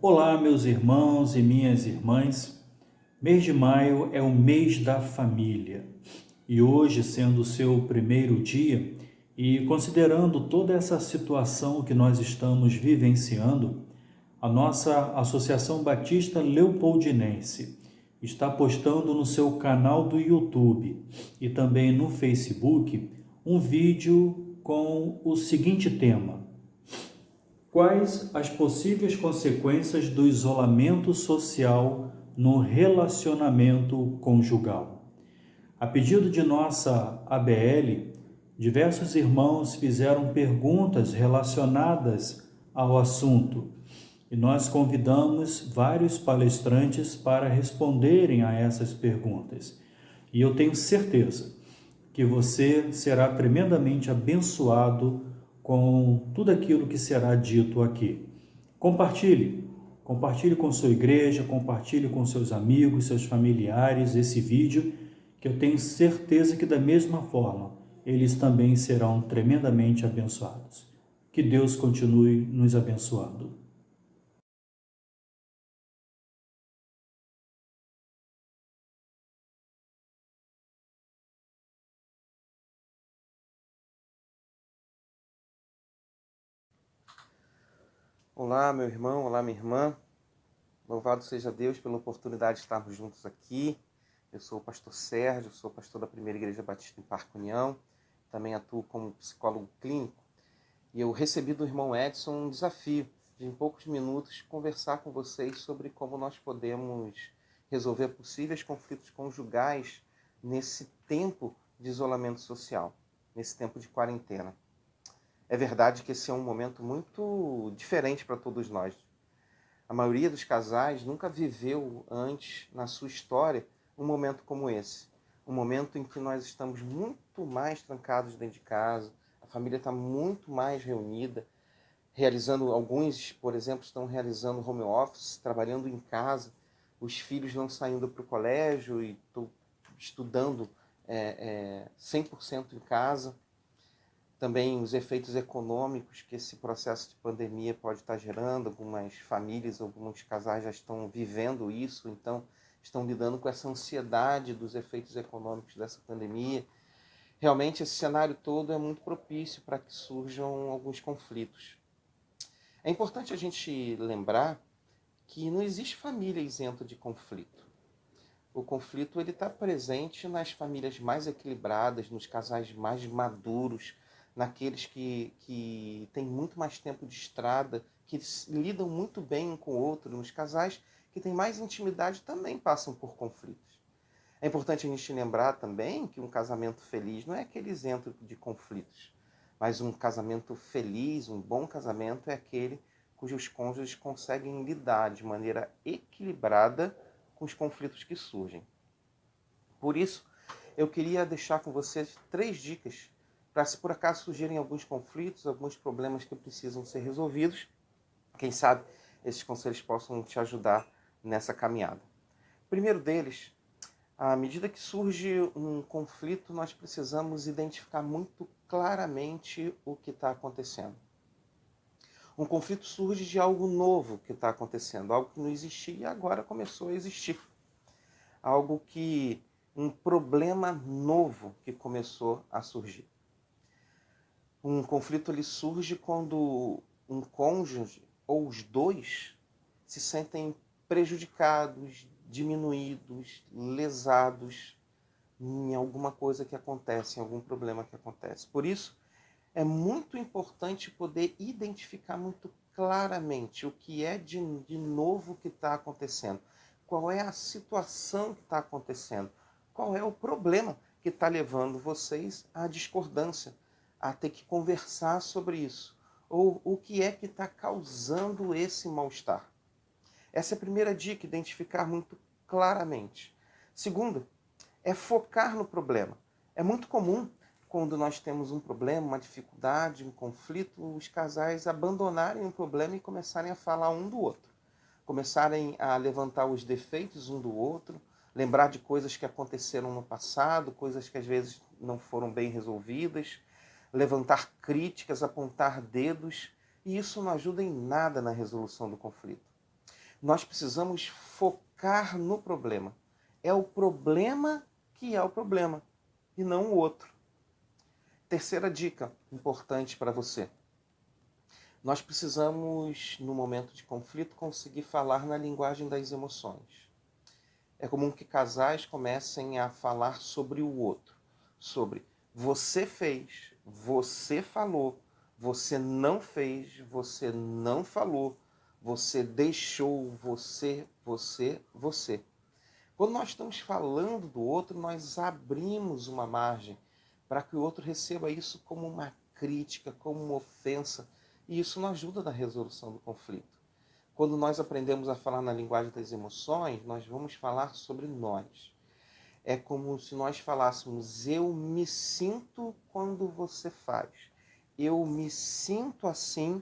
Olá, meus irmãos e minhas irmãs. Mês de maio é o mês da família. E hoje, sendo o seu primeiro dia, e considerando toda essa situação que nós estamos vivenciando, a nossa Associação Batista Leopoldinense está postando no seu canal do YouTube e também no Facebook um vídeo com o seguinte tema: quais as possíveis consequências do isolamento social no relacionamento conjugal? A pedido de nossa ABL, diversos irmãos fizeram perguntas relacionadas ao assunto e nós convidamos vários palestrantes para responderem a essas perguntas. E eu tenho certeza que você será tremendamente abençoado com tudo aquilo que será dito aqui. Compartilhe, compartilhe com sua igreja, compartilhe com seus amigos, seus familiares esse vídeo, que eu tenho certeza que da mesma forma eles também serão tremendamente abençoados. Que Deus continue nos abençoando. Olá, meu irmão, olá, minha irmã. Louvado seja Deus pela oportunidade de estarmos juntos aqui. Eu sou o pastor Sérgio, sou pastor da Primeira Igreja Batista em Parque União. Também atuo como psicólogo clínico. E eu recebi do irmão Edson um desafio de, em poucos minutos, conversar com vocês sobre como nós podemos resolver possíveis conflitos conjugais nesse tempo de isolamento social, nesse tempo de quarentena. É verdade que esse é um momento muito diferente para todos nós. A maioria dos casais nunca viveu antes, na sua história, um momento como esse. Um momento em que nós estamos muito mais trancados dentro de casa, a família está muito mais reunida, realizando, alguns, por exemplo, estão realizando home office, trabalhando em casa, os filhos não saindo para o colégio e estudando 100% em casa. Também os efeitos econômicos que esse processo de pandemia pode estar gerando. Algumas famílias, alguns casais já estão vivendo isso, então estão lidando com essa ansiedade dos efeitos econômicos dessa pandemia. Realmente esse cenário todo é muito propício para que surjam alguns conflitos. É importante a gente lembrar que não existe família isenta de conflito. O conflito ele está presente nas famílias mais equilibradas, nos casais mais maduros, naqueles que têm muito mais tempo de estrada, que lidam muito bem um com o outro, nos casais que têm mais intimidade também passam por conflitos. É importante a gente lembrar também que um casamento feliz não é aquele isento de conflitos, mas um casamento feliz, um bom casamento é aquele cujos cônjuges conseguem lidar de maneira equilibrada com os conflitos que surgem. Por isso, eu queria deixar com vocês 3 dicas para, se por acaso surgirem alguns conflitos, alguns problemas que precisam ser resolvidos, quem sabe esses conselhos possam te ajudar nessa caminhada. O primeiro deles, à medida que surge um conflito, nós precisamos identificar muito claramente o que está acontecendo. Um conflito surge de algo novo que está acontecendo, algo que não existia e agora começou a existir. Algo que um problema novo que começou a surgir. Um conflito ele surge quando um cônjuge ou os dois se sentem prejudicados, diminuídos, lesados em alguma coisa que acontece, em algum problema que acontece. Por isso, é muito importante poder identificar muito claramente o que é de novo que está acontecendo, qual é a situação que está acontecendo, qual é o problema que está levando vocês à discordância, a ter que conversar sobre isso, ou o que é que está causando esse mal-estar. Essa é a primeira dica, identificar muito claramente. Segunda, é focar no problema. É muito comum, quando nós temos um problema, uma dificuldade, um conflito, os casais abandonarem o problema e começarem a falar um do outro. Começarem a levantar os defeitos um do outro, lembrar de coisas que aconteceram no passado, coisas que às vezes não foram bem resolvidas, levantar críticas, apontar dedos, e isso não ajuda em nada na resolução do conflito. Nós precisamos focar no problema. É o problema que é o problema e não o outro. Terceira dica importante para você. Nós precisamos, no momento de conflito, conseguir falar na linguagem das emoções. É comum que casais comecem a falar sobre o outro, sobre você fez, você falou, você não fez, você não falou, você deixou, você. Quando nós estamos falando do outro, nós abrimos uma margem para que o outro receba isso como uma crítica, como uma ofensa, e isso não ajuda na resolução do conflito. Quando nós aprendemos a falar na linguagem das emoções, nós vamos falar sobre nós. É como se nós falássemos: eu me sinto quando você faz. Eu me sinto assim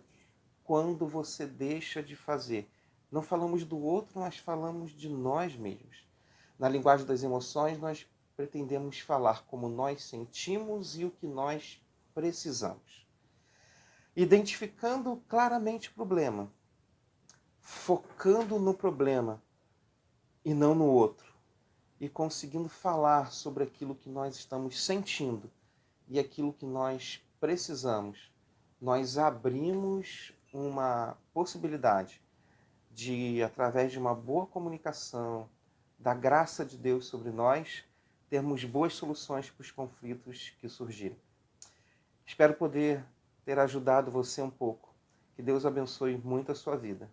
quando você deixa de fazer. Não falamos do outro, nós falamos de nós mesmos. Na linguagem das emoções, nós pretendemos falar como nós sentimos e o que nós precisamos. Identificando claramente o problema, focando no problema e não no outro, e conseguindo falar sobre aquilo que nós estamos sentindo e aquilo que nós precisamos, nós abrimos uma possibilidade de, através de uma boa comunicação, da graça de Deus sobre nós, termos boas soluções para os conflitos que surgirem. Espero poder ter ajudado você um pouco. Que Deus abençoe muito a sua vida.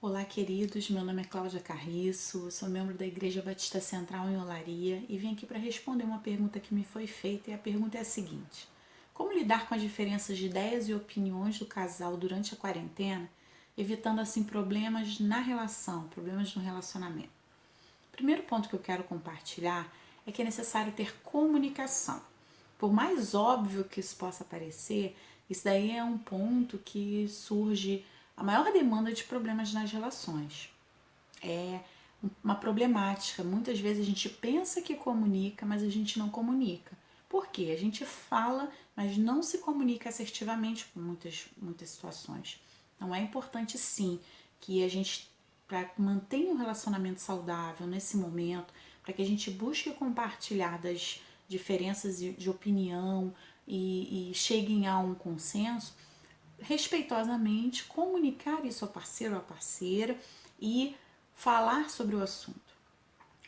Olá, queridos. Meu nome é Cláudia Carriço, sou membro da Igreja Batista Central em Olaria e vim aqui para responder uma pergunta que me foi feita, e a pergunta é a seguinte: como lidar com as diferenças de ideias e opiniões do casal durante a quarentena, evitando assim problemas na relação, problemas no relacionamento? O primeiro ponto que eu quero compartilhar é que é necessário ter comunicação. Por mais óbvio que isso possa parecer, isso daí é um ponto que surge a maior demanda de problemas nas relações. É uma problemática. Muitas vezes a gente pensa que comunica, mas a gente não comunica. Por quê? A gente fala, mas não se comunica assertivamente com muitas situações. Então é importante sim que a gente, para manter um relacionamento saudável nesse momento, para que a gente busque compartilhar das diferenças de opinião e cheguem a um consenso, respeitosamente comunicar isso ao parceiro ou à parceira e falar sobre o assunto.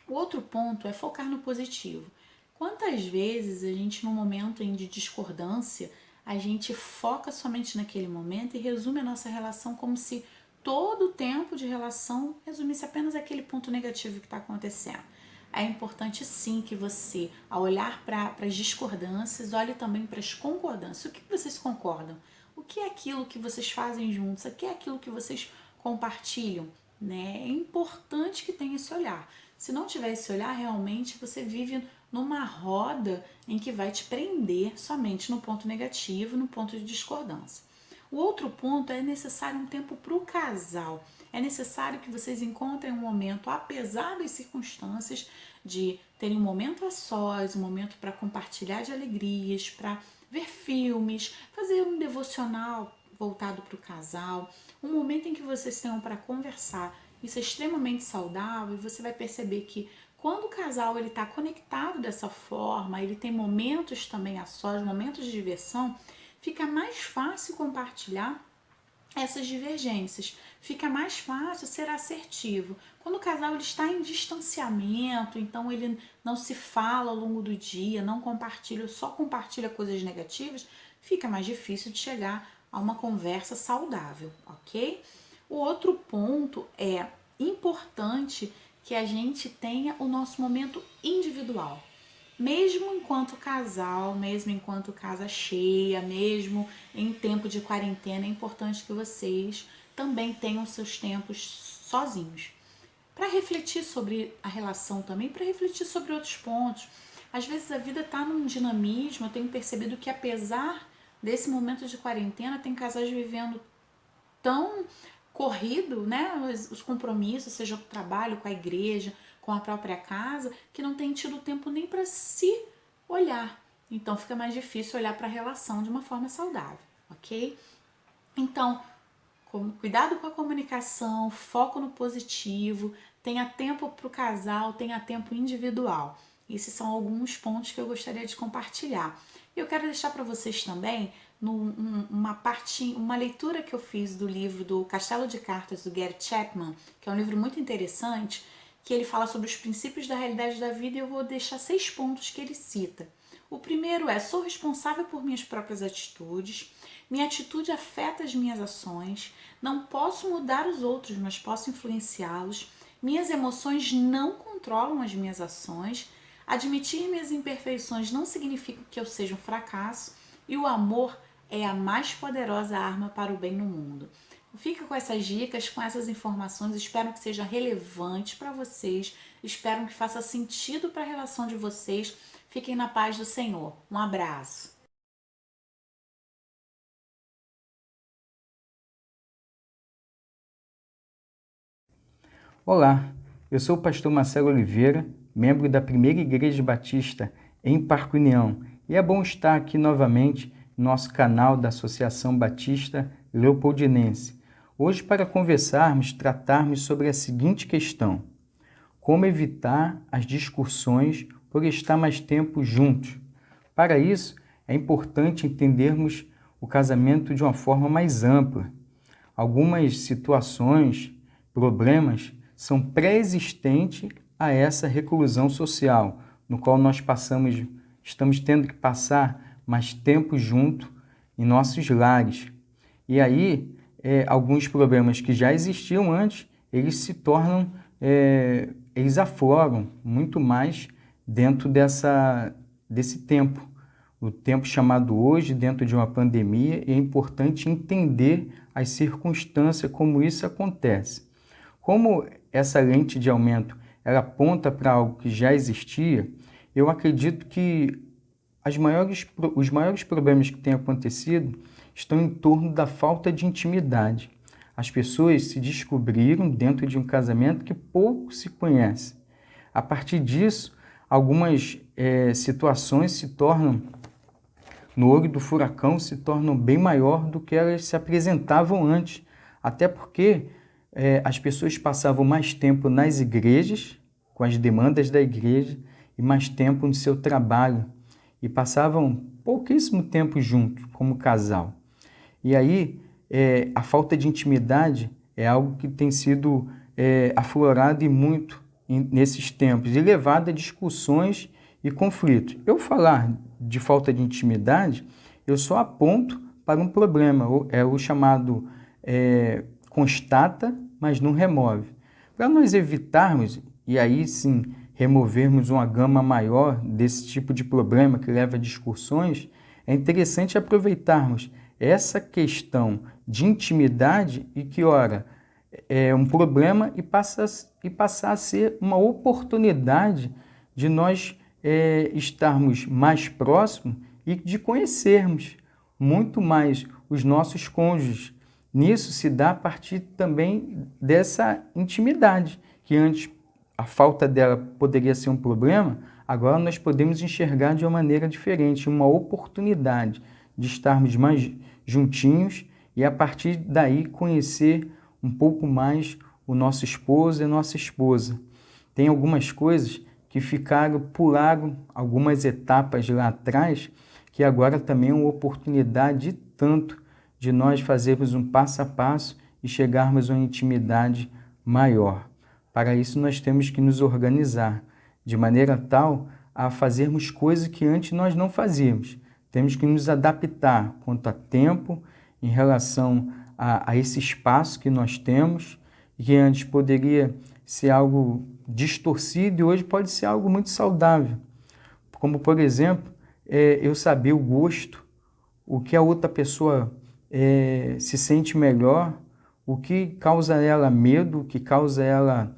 O outro ponto é focar no positivo. Quantas vezes a gente, num momento de discordância, a gente foca somente naquele momento e resume a nossa relação como se todo o tempo de relação resumisse apenas aquele ponto negativo que está acontecendo. É importante sim que você, ao olhar para as discordâncias, olhe também para as concordâncias. O que vocês concordam? O que é aquilo que vocês fazem juntos? O que é aquilo que vocês compartilham? Né? É importante que tenha esse olhar. Se não tiver esse olhar, realmente você vive numa roda em que vai te prender somente no ponto negativo, no ponto de discordância. O outro ponto é necessário um tempo para o casal. É necessário que vocês encontrem um momento, apesar das circunstâncias, de terem um momento a sós, um momento para compartilhar de alegrias, para ver filmes, fazer um devocional voltado para o casal, um momento em que vocês tenham para conversar. Isso é extremamente saudável e você vai perceber que quando o casal ele está conectado dessa forma, ele tem momentos também a sós, momentos de diversão, fica mais fácil compartilhar essas divergências, fica mais fácil ser assertivo. Quando o casal ele está em distanciamento, então ele não se fala ao longo do dia, não compartilha, só compartilha coisas negativas, fica mais difícil de chegar a uma conversa saudável, ok? O outro ponto é importante que a gente tenha o nosso momento individual. Mesmo enquanto casal, mesmo enquanto casa cheia, mesmo em tempo de quarentena, é importante que vocês também tenham seus tempos sozinhos. Para refletir sobre a relação também, para refletir sobre outros pontos. Às vezes a vida está num dinamismo, eu tenho percebido que apesar desse momento de quarentena, tem casais vivendo tão corrido, né, os compromissos, seja com o trabalho, com a igreja, com a própria casa, que não tem tido tempo nem para se olhar, então fica mais difícil olhar para a relação de uma forma saudável, ok? Então, cuidado com a comunicação, foco no positivo, tenha tempo para o casal, tenha tempo individual. Esses são alguns pontos que eu gostaria de compartilhar. Eu quero deixar para vocês também uma leitura que eu fiz do livro do Castelo de Cartas, do Gary Chapman, que é um livro muito interessante, que ele fala sobre os princípios da realidade da vida, e eu vou deixar 6 pontos que ele cita. O primeiro é: sou responsável por minhas próprias atitudes, minha atitude afeta as minhas ações, não posso mudar os outros, mas posso influenciá-los, minhas emoções não controlam as minhas ações, admitir minhas imperfeições não significa que eu seja um fracasso, e o amor é a mais poderosa arma para o bem no mundo. Fica com essas dicas, com essas informações, espero que seja relevante para vocês, espero que faça sentido para a relação de vocês. Fiquem na paz do Senhor. Um abraço. Olá, eu sou o pastor Marcelo Oliveira, membro da Primeira Igreja Batista em Parque União, e é bom estar aqui novamente no nosso canal da Associação Batista Leopoldinense. Hoje, para tratarmos sobre a seguinte questão: como evitar as discussões por estar mais tempo juntos? Para isso, é importante entendermos o casamento de uma forma mais ampla. Algumas situações, problemas, são pré-existentes a essa reclusão social, no qual estamos tendo que passar mais tempo junto em nossos lares. E aí, alguns problemas que já existiam antes, eles se tornam, eles afloram muito mais dentro desse tempo. O tempo chamado hoje, dentro de uma pandemia, é importante entender as circunstâncias como isso acontece. Como essa lente de aumento ela aponta para algo que já existia, eu acredito que os maiores problemas que têm acontecido estão em torno da falta de intimidade. As pessoas se descobriram dentro de um casamento que pouco se conhece. A partir disso, algumas situações se tornam, no olho do furacão, se tornam bem maior do que elas se apresentavam antes. Até porque as pessoas passavam mais tempo nas igrejas, com as demandas da igreja, e mais tempo no seu trabalho. E passavam pouquíssimo tempo juntos, como casal. E aí, a falta de intimidade é algo que tem sido aflorado e muito nesses tempos, e levado a discussões e conflitos. Eu falar de falta de intimidade, eu só aponto para um problema, é o chamado constata, mas não remove. Para nós evitarmos, e aí sim removermos uma gama maior desse tipo de problema que leva a discussões, é interessante aproveitarmos essa questão de intimidade e que, ora, é um problema e passar a ser uma oportunidade de nós estarmos mais próximos e de conhecermos muito mais os nossos cônjuges. Nisso se dá a partir também dessa intimidade, que antes a falta dela poderia ser um problema, agora nós podemos enxergar de uma maneira diferente, uma oportunidade de estarmos mais juntinhos e a partir daí conhecer um pouco mais o nosso esposo e a nossa esposa. Tem algumas coisas que pularam algumas etapas lá atrás, que agora também é uma oportunidade tanto de nós fazermos um passo a passo e chegarmos a uma intimidade maior. Para isso nós temos que nos organizar de maneira tal a fazermos coisas que antes nós não fazíamos. Temos que nos adaptar quanto a tempo, em relação a esse espaço que nós temos, que antes poderia ser algo distorcido e hoje pode ser algo muito saudável. Como, por exemplo, eu saber o gosto, o que a outra pessoa se sente melhor, o que causa ela medo, o que causa ela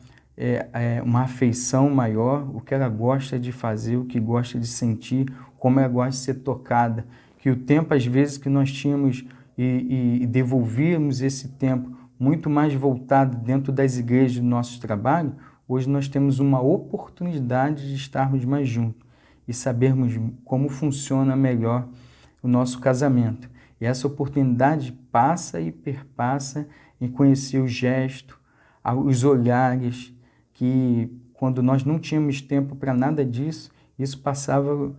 uma afeição maior, o que ela gosta de fazer, o que gosta de sentir, como ela gosta de ser tocada. Que o tempo, às vezes, que nós tínhamos e devolvíamos esse tempo muito mais voltado dentro das igrejas do nosso trabalho, hoje nós temos uma oportunidade de estarmos mais juntos. e sabermos como funciona melhor o nosso casamento. E essa oportunidade passa e perpassa em conhecer o gesto, os olhares, que quando nós não tínhamos tempo para nada disso, isso passava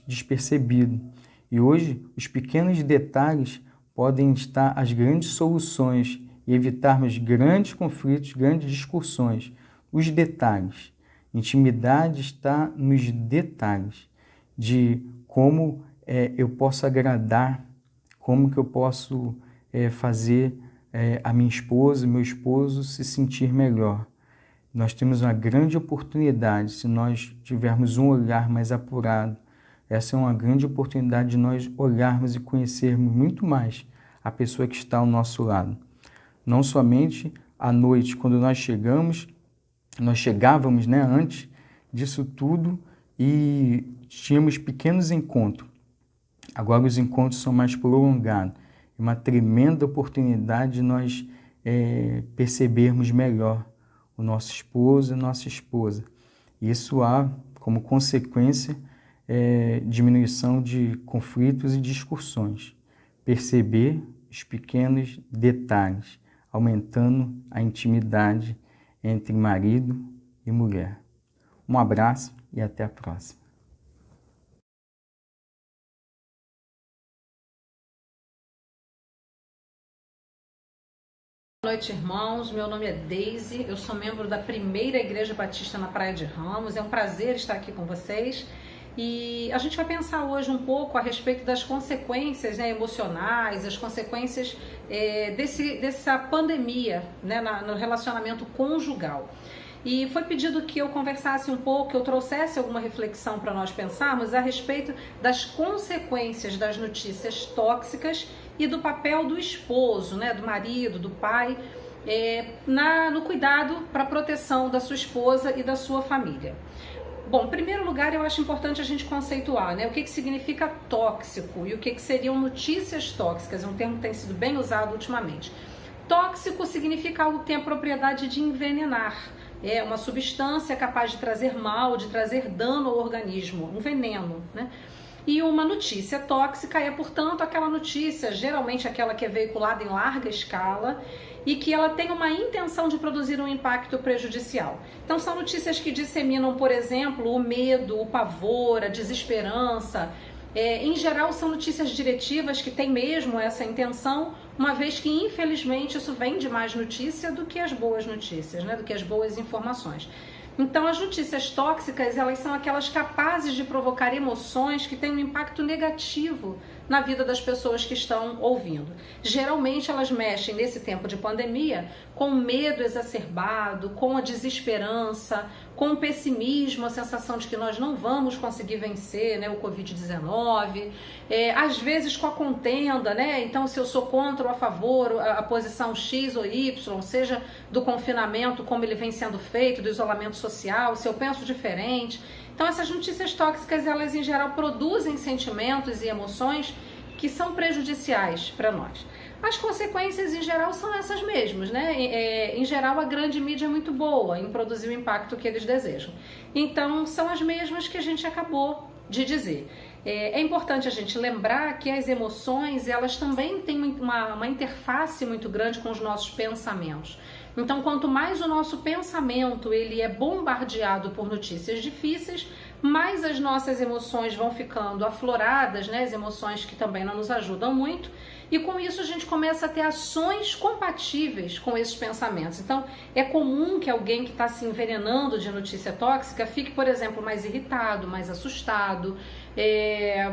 despercebido. E hoje, os pequenos detalhes podem estar as grandes soluções e evitarmos grandes conflitos, grandes discussões. Os detalhes. Intimidade está nos detalhes de como eu posso agradar, como que eu posso fazer a minha esposa, meu esposo se sentir melhor. Nós temos uma grande oportunidade, se nós tivermos um olhar mais apurado. Essa é uma grande oportunidade de nós olharmos e conhecermos muito mais a pessoa que está ao nosso lado. Não somente à noite, quando nós chegávamos, né, antes disso tudo e tínhamos pequenos encontros. Agora os encontros são mais prolongados. É uma tremenda oportunidade de nós percebermos melhor o nosso esposo e a nossa esposa. Isso há como consequência diminuição de conflitos e discussões. Perceber os pequenos detalhes, aumentando a intimidade entre marido e mulher. Um abraço e até a próxima. Boa noite, irmãos. Meu nome é Deise, eu sou membro da Primeira Igreja Batista na Praia de Ramos. É um prazer estar aqui com vocês. E a gente vai pensar hoje um pouco a respeito das consequências, né, emocionais, as consequências dessa pandemia, né, no relacionamento conjugal. E foi pedido que eu conversasse um pouco, que eu trouxesse alguma reflexão para nós pensarmos a respeito das consequências das notícias tóxicas e do papel do esposo, né, do marido, do pai, no cuidado para a proteção da sua esposa e da sua família. Bom, em primeiro lugar, eu acho importante a gente conceituar, né, o que significa tóxico e o que seriam notícias tóxicas, é um termo que tem sido bem usado ultimamente. Tóxico significa algo que tem a propriedade de envenenar, é uma substância capaz de trazer mal, de trazer dano ao organismo, um veneno, né? E uma notícia tóxica é, portanto, aquela notícia, geralmente aquela que é veiculada em larga escala e que ela tem uma intenção de produzir um impacto prejudicial. Então são notícias que disseminam, por exemplo, o medo, o pavor, a desesperança. Em geral são notícias diretivas que têm mesmo essa intenção, uma vez que infelizmente isso vende mais notícia do que as boas notícias, né? Do que as boas informações. Então as notícias tóxicas, elas são aquelas capazes de provocar emoções que têm um impacto negativo na vida das pessoas que estão ouvindo. Geralmente elas mexem nesse tempo de pandemia com medo exacerbado, com a desesperança, com o pessimismo, a sensação de que nós não vamos conseguir vencer, né, o Covid-19, às vezes com a contenda, né? Então se eu sou contra ou a favor a posição X ou Y, seja do confinamento, como ele vem sendo feito, do isolamento social, se eu penso diferente. Então essas notícias tóxicas, elas em geral produzem sentimentos e emoções que são prejudiciais para nós. As consequências em geral são essas mesmas, né? Em geral a grande mídia é muito boa em produzir o impacto que eles desejam. Então são as mesmas que a gente acabou de dizer. É importante a gente lembrar que as emoções, elas também têm uma interface muito grande com os nossos pensamentos. Então, quanto mais o nosso pensamento ele é bombardeado por notícias difíceis, mais as nossas emoções vão ficando afloradas, né? As emoções que também não nos ajudam muito, e com isso a gente começa a ter ações compatíveis com esses pensamentos. Então, é comum que alguém que está se envenenando de notícia tóxica fique, por exemplo, mais irritado, mais assustado,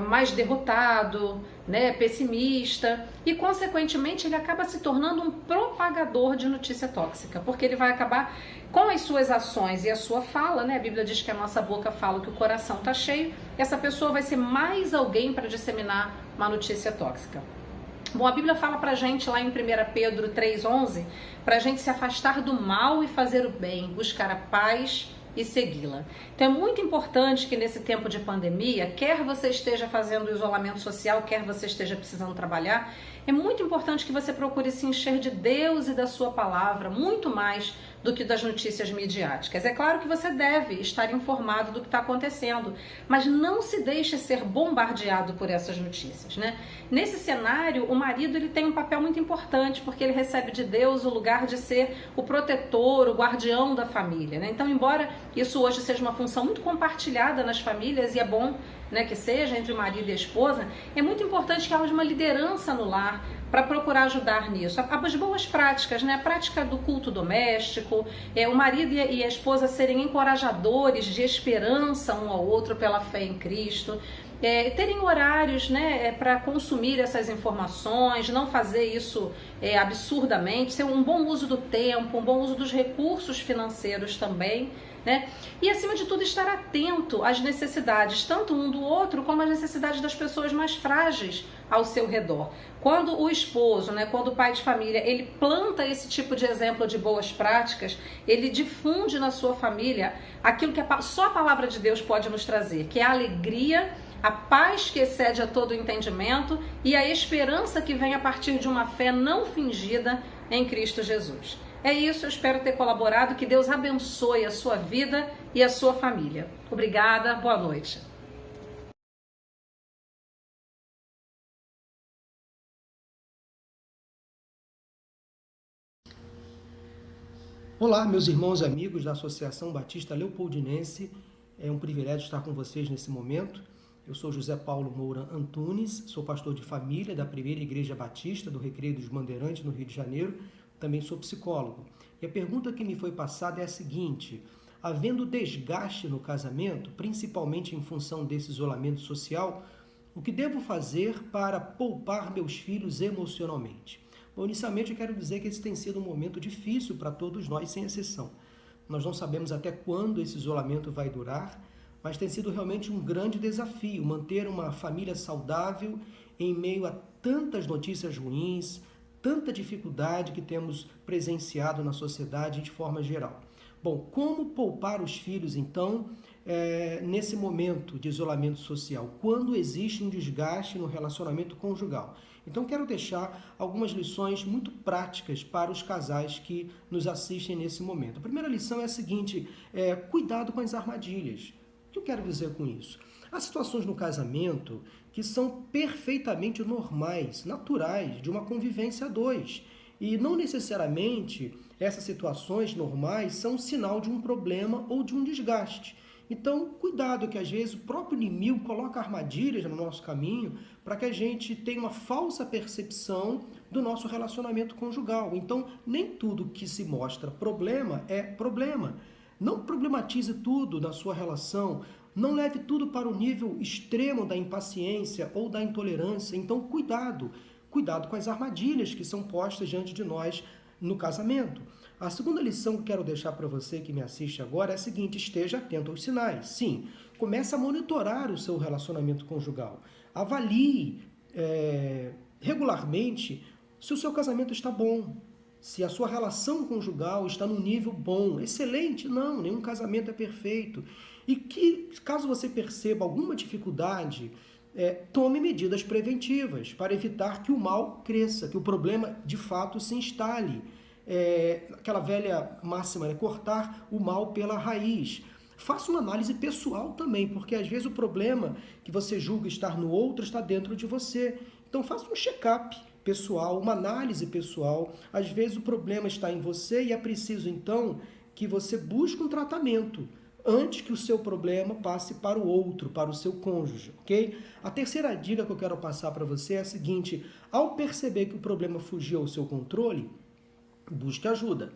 mais derrotado, né, pessimista, e consequentemente ele acaba se tornando um propagador de notícia tóxica, porque ele vai acabar com as suas ações e a sua fala, né? A Bíblia diz que a nossa boca fala que o coração está cheio, essa pessoa vai ser mais alguém para disseminar uma notícia tóxica. Bom, a Bíblia fala pra gente lá em 1 Pedro 3,11, pra gente se afastar do mal e fazer o bem, buscar a paz e segui-la. Então é muito importante que nesse tempo de pandemia, quer você esteja fazendo isolamento social, quer você esteja precisando trabalhar, é muito importante que você procure se encher de Deus e da sua palavra, muito mais do que das notícias midiáticas. É claro que você deve estar informado do que está acontecendo, mas não se deixe ser bombardeado por essas notícias, né? Nesse cenário, o marido ele tem um papel muito importante, porque ele recebe de Deus o lugar de ser o protetor, o guardião da família, né? Então, embora isso hoje seja uma função muito compartilhada nas famílias, e é bom, né, que seja entre o marido e a esposa, é muito importante que haja uma liderança no lar para procurar ajudar nisso. As boas práticas, né? A prática do culto doméstico, o marido e a esposa serem encorajadores de esperança um ao outro pela fé em Cristo, terem horários, né, para consumir essas informações, não fazer isso absurdamente, ser um bom uso do tempo, um bom uso dos recursos financeiros também, né? E acima de tudo estar atento às necessidades, tanto um do outro, como às necessidades das pessoas mais frágeis ao seu redor. Quando o esposo, né, quando o pai de família, ele planta esse tipo de exemplo de boas práticas, ele difunde na sua família aquilo que só a palavra de Deus pode nos trazer, que é a alegria, a paz que excede a todo o entendimento e a esperança que vem a partir de uma fé não fingida em Cristo Jesus. É isso, eu espero ter colaborado, que Deus abençoe a sua vida e a sua família. Obrigada, boa noite. Olá, meus irmãos e amigos da Associação Batista Leopoldinense. É um privilégio estar com vocês nesse momento. Eu sou José Paulo Moura Antunes, sou pastor de família da Primeira Igreja Batista do Recreio dos Bandeirantes, no Rio de Janeiro. Também sou psicólogo. E a pergunta que me foi passada é a seguinte: havendo desgaste no casamento, principalmente em função desse isolamento social, o que devo fazer para poupar meus filhos emocionalmente? Bom, inicialmente eu quero dizer que esse tem sido um momento difícil para todos nós, sem exceção. Nós não sabemos até quando esse isolamento vai durar, mas tem sido realmente um grande desafio manter uma família saudável em meio a tantas notícias ruins, tanta dificuldade que temos presenciado na sociedade de forma geral. Bom, como poupar os filhos, então, nesse momento de isolamento social, quando existe um desgaste no relacionamento conjugal? Então, quero deixar algumas lições muito práticas para os casais que nos assistem nesse momento. A primeira lição é a seguinte: cuidado com as armadilhas. O que eu quero dizer com isso? Há situações no casamento que são perfeitamente normais, naturais, de uma convivência a dois. E não necessariamente essas situações normais são um sinal de um problema ou de um desgaste. Então, cuidado, que às vezes o próprio inimigo coloca armadilhas no nosso caminho para que a gente tenha uma falsa percepção do nosso relacionamento conjugal. Então, nem tudo que se mostra problema é problema. Não problematize tudo na sua relação, não leve tudo para o nível extremo da impaciência ou da intolerância. Então, cuidado com as armadilhas que são postas diante de nós no casamento. A segunda lição que eu quero deixar para você que me assiste agora é a seguinte: esteja atento aos sinais. Sim, comece a monitorar o seu relacionamento conjugal. Avalie regularmente se o seu casamento está bom, se a sua relação conjugal está num nível bom, excelente. Não, nenhum casamento é perfeito. E que, caso você perceba alguma dificuldade, tome medidas preventivas para evitar que o mal cresça, que o problema de fato se instale. Aquela velha máxima, né? Cortar o mal pela raiz. Faça uma análise pessoal também, porque às vezes o problema que você julga estar no outro está dentro de você. Então faça um check-up pessoal, uma análise pessoal. Às vezes o problema está em você e é preciso então que você busque um tratamento antes que o seu problema passe para o outro, para o seu cônjuge, ok? A terceira dica que eu quero passar para você é a seguinte: ao perceber que o problema fugiu ao seu controle, busque ajuda.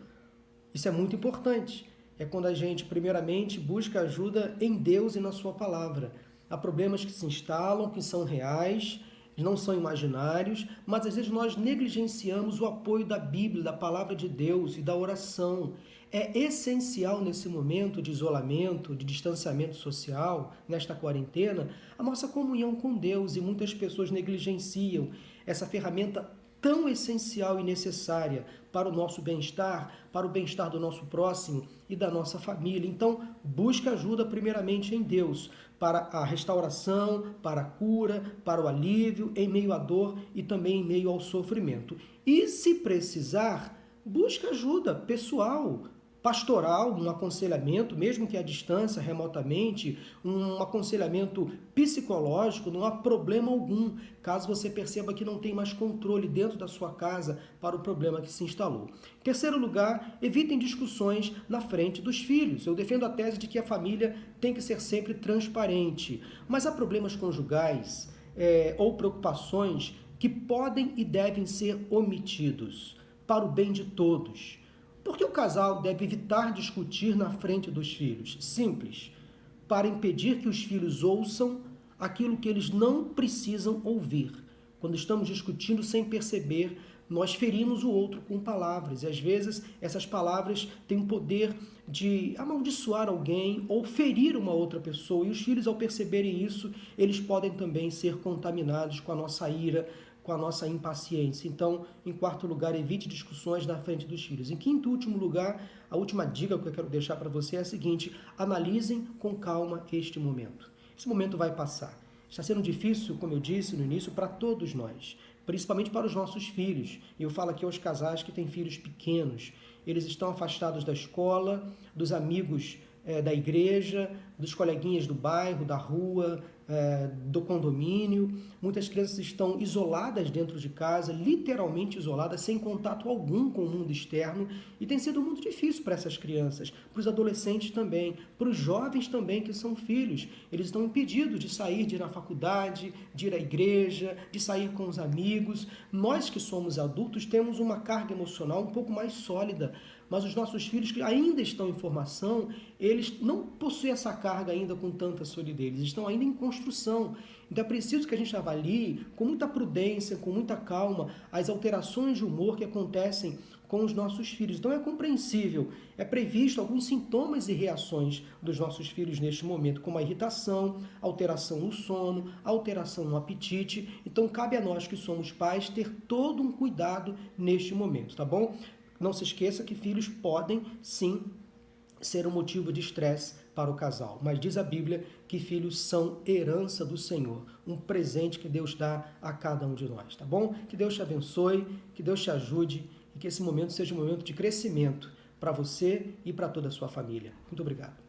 Isso é muito importante. É quando a gente, primeiramente, busca ajuda em Deus e na sua palavra. Há problemas que se instalam, que são reais, não são imaginários, mas às vezes nós negligenciamos o apoio da Bíblia, da palavra de Deus e da oração. É essencial nesse momento de isolamento, de distanciamento social, nesta quarentena, a nossa comunhão com Deus, e muitas pessoas negligenciam essa ferramenta tão essencial e necessária para o nosso bem-estar, para o bem-estar do nosso próximo e da nossa família. Então, busque ajuda primeiramente em Deus, para a restauração, para a cura, para o alívio, em meio à dor e também em meio ao sofrimento. E, se precisar, busque ajuda pessoal, pastoral, um aconselhamento, mesmo que à distância, remotamente, um aconselhamento psicológico, não há problema algum, caso você perceba que não tem mais controle dentro da sua casa para o problema que se instalou. Em terceiro lugar, evitem discussões na frente dos filhos. Eu defendo a tese de que a família tem que ser sempre transparente, mas há problemas conjugais ou preocupações que podem e devem ser omitidos para o bem de todos. Por que o casal deve evitar discutir na frente dos filhos? Simples, para impedir que os filhos ouçam aquilo que eles não precisam ouvir. Quando estamos discutindo sem perceber, nós ferimos o outro com palavras. E às vezes essas palavras têm o poder de amaldiçoar alguém ou ferir uma outra pessoa. E os filhos, ao perceberem isso, eles podem também ser contaminados com a nossa ira, com a nossa impaciência. Então, em quarto lugar, evite discussões na frente dos filhos. Em quinto e último lugar, a última dica que eu quero deixar para você é a seguinte: analisem com calma este momento. Esse momento vai passar. Está sendo difícil, como eu disse no início, para todos nós, principalmente para os nossos filhos. E eu falo aqui aos casais que têm filhos pequenos. Eles estão afastados da escola, dos amigos da igreja, dos coleguinhas do bairro, da rua, do condomínio. Muitas crianças estão isoladas dentro de casa, literalmente isoladas, sem contato algum com o mundo externo, e tem sido muito difícil para essas crianças, para os adolescentes também, para os jovens também que são filhos. Eles estão impedidos de sair, de ir na faculdade, de ir à igreja, de sair com os amigos. Nós que somos adultos temos uma carga emocional um pouco mais sólida, mas os nossos filhos que ainda estão em formação, eles não possuem essa carga ainda com tanta solidez, eles estão ainda em construção. Então é preciso que a gente avalie com muita prudência, com muita calma, as alterações de humor que acontecem com os nossos filhos. Então é compreensível, é previsto alguns sintomas e reações dos nossos filhos neste momento, como a irritação, alteração no sono, alteração no apetite. Então cabe a nós que somos pais ter todo um cuidado neste momento, tá bom? Não se esqueça que filhos podem, sim, ser um motivo de estresse para o casal. Mas diz a Bíblia que filhos são herança do Senhor, um presente que Deus dá a cada um de nós, tá bom? Que Deus te abençoe, que Deus te ajude e que esse momento seja um momento de crescimento para você e para toda a sua família. Muito obrigado.